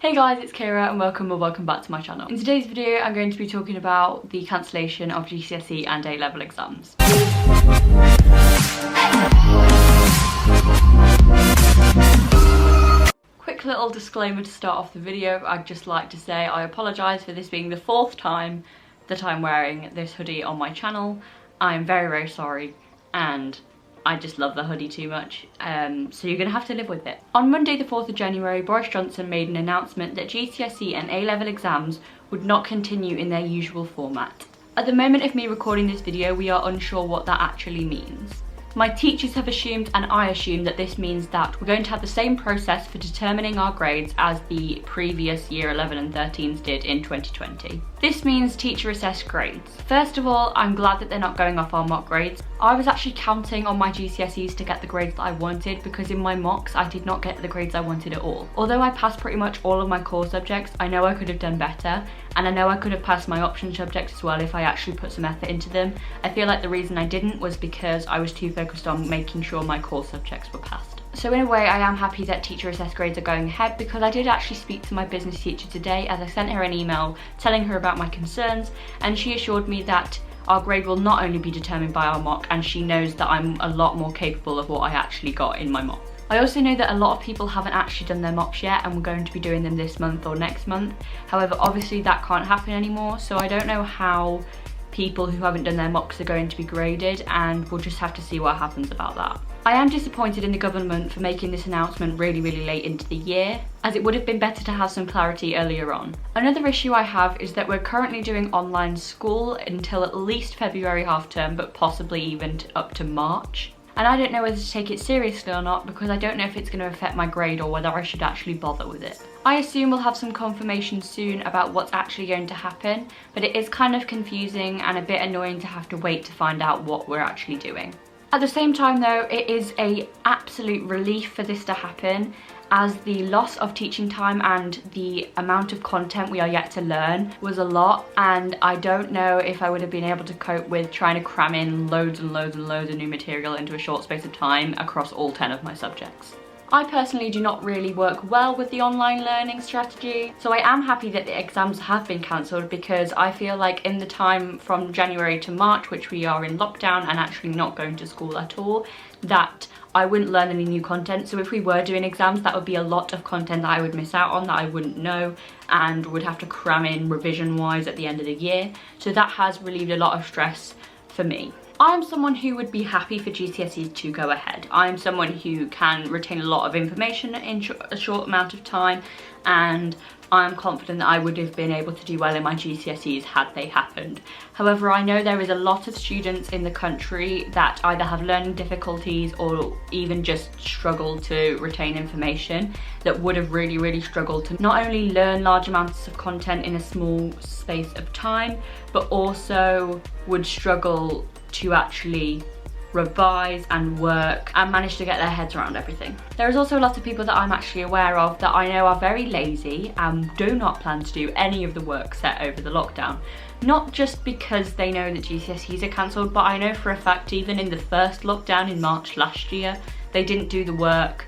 Hey guys, it's Ciara and welcome back to my channel. In today's video I'm going to be talking about the cancellation of GCSE and A-level exams. Quick little disclaimer to start off the video. I'd just like to say I apologise for this being the fourth time that I'm wearing this hoodie on my channel. I'm very sorry and I just love the hoodie too much, so you're gonna have to live with it. On Monday the 4th of January, Boris Johnson made an announcement that GCSE and A-level exams would not continue in their usual format. At the moment of me recording this video, we are unsure what that actually means. My teachers have assumed, and I assume, that this means that we're going to have the same process for determining our grades as the previous year 11 and 13s did in 2020. This means teacher assessed grades. First of all, I'm glad that they're not going off our mock grades. I was actually counting on my GCSEs to get the grades that I wanted, because in my mocks I did not get the grades I wanted at all. Although I passed pretty much all of my core subjects, I know I could have done better, and I know I could have passed my option subjects as well if I actually put some effort into them. I feel like the reason I didn't was because I was too focused on making sure my core subjects were passed. So in a way I am happy that teacher assessed grades are going ahead, because I did actually speak to my business teacher today as I sent her an email telling her about my concerns, and she assured me that our grade will not only be determined by our mock, and she knows that I'm a lot more capable of what I actually got in my mock. I also know that a lot of people haven't actually done their mocks yet, and we're going to be doing them this month or next month. However, obviously that can't happen anymore, so I don't know how people who haven't done their mocks are going to be graded, and we'll just have to see what happens about that. I am disappointed in the government for making this announcement really late into the year, as it would have been better to have some clarity earlier on. Another issue I have is that we're currently doing online school until at least February half term, but possibly even up to March. And I don't know whether to take it seriously or not, because I don't know if it's going to affect my grade or whether I should actually bother with it. I assume we'll have some confirmation soon about what's actually going to happen, but it is kind of confusing and a bit annoying to have to wait to find out what we're actually doing. At the same time though, it is an absolute relief for this to happen, as the loss of teaching time and the amount of content we are yet to learn was a lot, and I don't know if I would have been able to cope with trying to cram in loads of new material into a short space of time across all 10 of my subjects. I personally do not really work well with the online learning strategy, so I am happy that the exams have been cancelled, because I feel like in the time from January to March, which we are in lockdown and actually not going to school at all, that I wouldn't learn any new content. So if we were doing exams, that would be a lot of content that I would miss out on, that I wouldn't know and would have to cram in revision wise at the end of the year. So that has relieved a lot of stress for me. I'm someone who would be happy for GCSEs to go ahead. I'm someone who can retain a lot of information in a short amount of time, and I'm confident that I would have been able to do well in my GCSEs had they happened. However, I know there is a lot of students in the country that either have learning difficulties or even just struggle to retain information, that would have really struggled to not only learn large amounts of content in a small space of time, but also would struggle to actually revise and work and manage to get their heads around everything. There is also a lot of people that I'm actually aware of that I know are very lazy and do not plan to do any of the work set over the lockdown. Not just because they know that GCSEs are cancelled, but I know for a fact even in the first lockdown in March last year, they didn't do the work,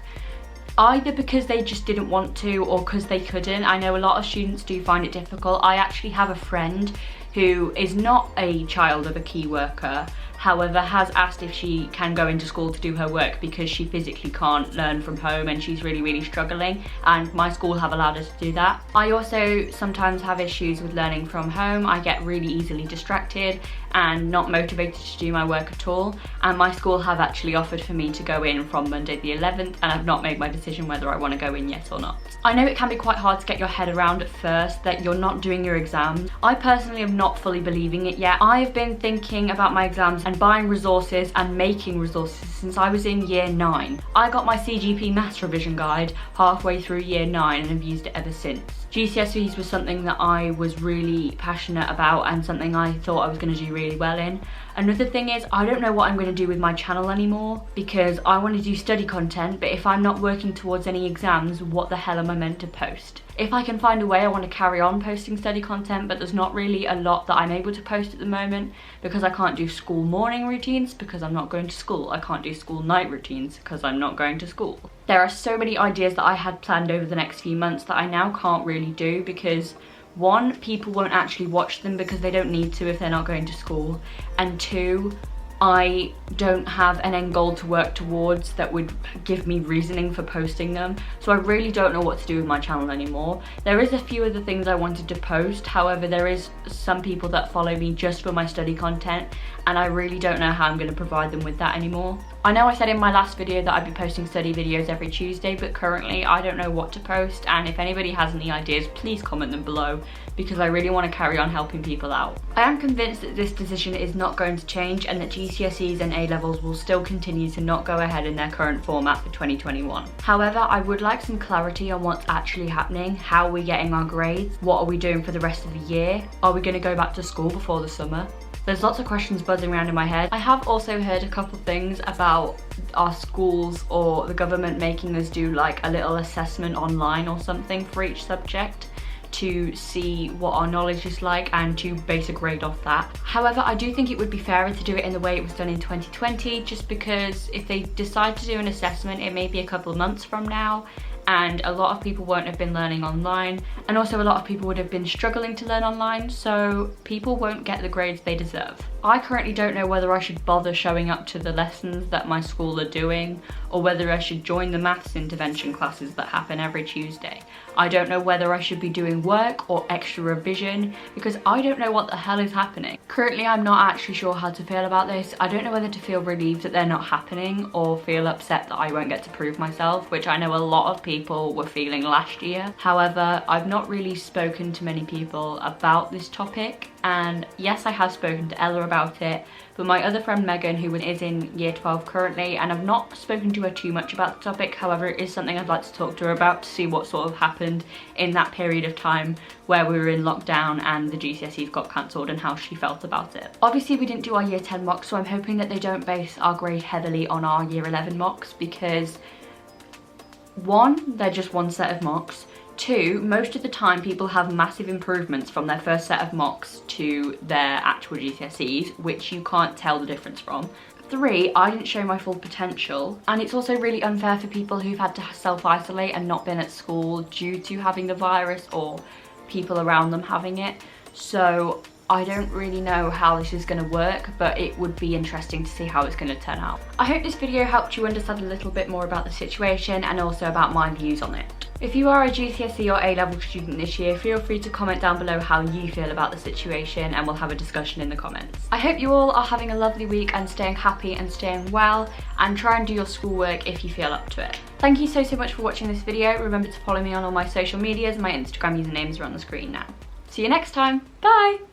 either because they just didn't want to or because they couldn't. I know a lot of students do find it difficult. I actually have a friend who is not a child of a key worker, however has asked if she can go into school to do her work because she physically can't learn from home and she's really struggling, and my school have allowed her to do that. I also sometimes have issues with learning from home. I get really easily distracted and not motivated to do my work at all, and my school have actually offered for me to go in from Monday the 11th, and I've not made my decision whether I want to go in yet or not. I know it can be quite hard to get your head around at first that you're not doing your exams. I personally am not fully believing it yet. I've been thinking about my exams and buying resources and making resources since I was in year 9. I got my CGP maths revision guide halfway through year 9 and have used it ever since. GCSEs was something that I was really passionate about and something I thought I was going to do really well in. Another thing is, I don't know what I'm going to do with my channel anymore, because I want to do study content, but if I'm not working towards any exams, what the hell am I meant to post? If I can find a way, I want to carry on posting study content, but there's not really a lot that I'm able to post at the moment, because I can't do school morning routines because I'm not going to school. I can't do school night routines because I'm not going to school. There are so many ideas that I had planned over the next few months that I now can't really do, because one, people won't actually watch them because they don't need to if they're not going to school, and two, I don't have an end goal to work towards that would give me reasoning for posting them. So I really don't know what to do with my channel anymore. There is a few other things I wanted to post, however there is some people that follow me just for my study content, and I really don't know how I'm going to provide them with that anymore. I know I said in my last video that I'd be posting study videos every Tuesday, but currently I don't know what to post, and if anybody has any ideas, please comment them below, because I really want to carry on helping people out. I am convinced that this decision is not going to change, and that GCSEs and A-levels will still continue to not go ahead in their current format for 2021. However, I would like some clarity on what's actually happening. How are we getting our grades? What are we doing for the rest of the year? Are we going to go back to school before the summer? There's lots of questions buzzing around in my head. I have also heard a couple things about our schools or the government making us do like a little assessment online or something for each subject to see what our knowledge is like and to base a grade off that. However, I do think it would be fairer to do it in the way it was done in 2020, just because if they decide to do an assessment, it may be a couple of months from now, and a lot of people won't have been learning online, and also a lot of people would have been struggling to learn online, so people won't get the grades they deserve. I currently don't know whether I should bother showing up to the lessons that my school are doing, or whether I should join the maths intervention classes that happen every Tuesday. I don't know whether I should be doing work or extra revision, because I don't know what the hell is happening. Currently, I'm not actually sure how to feel about this. I don't know whether to feel relieved that they're not happening or feel upset that I won't get to prove myself, which I know a lot of people were feeling last year. However, I've not really spoken to many people about this topic, and yes, I have spoken to Ella about it, but my other friend Megan, who is in year 12 currently, and I've not spoken to her too much about the topic. However, it is something I'd like to talk to her about to see what sort of happened in that period of time where we were in lockdown and the GCSEs got cancelled, and how she felt about it. Obviously, we didn't do our year 10 mocks, so I'm hoping that they don't base our grade heavily on our year 11 mocks, because one, they're just one set of mocks. Two, most of the time people have massive improvements from their first set of mocks to their actual GCSEs, which you can't tell the difference from. Three, I didn't show my full potential, and it's also really unfair for people who've had to self-isolate and not been at school due to having the virus or people around them having it. So I don't really know how this is going to work, but it would be interesting to see how it's going to turn out. I hope this video helped you understand a little bit more about the situation and also about my views on it. If you are a GCSE or A-level student this year, feel free to comment down below how you feel about the situation, and we'll have a discussion in the comments. I hope you all are having a lovely week and staying happy and staying well, and try and do your schoolwork if you feel up to it. Thank you so much for watching this video. Remember to follow me on all my social medias. My Instagram usernames are on the screen now. See you next time. Bye!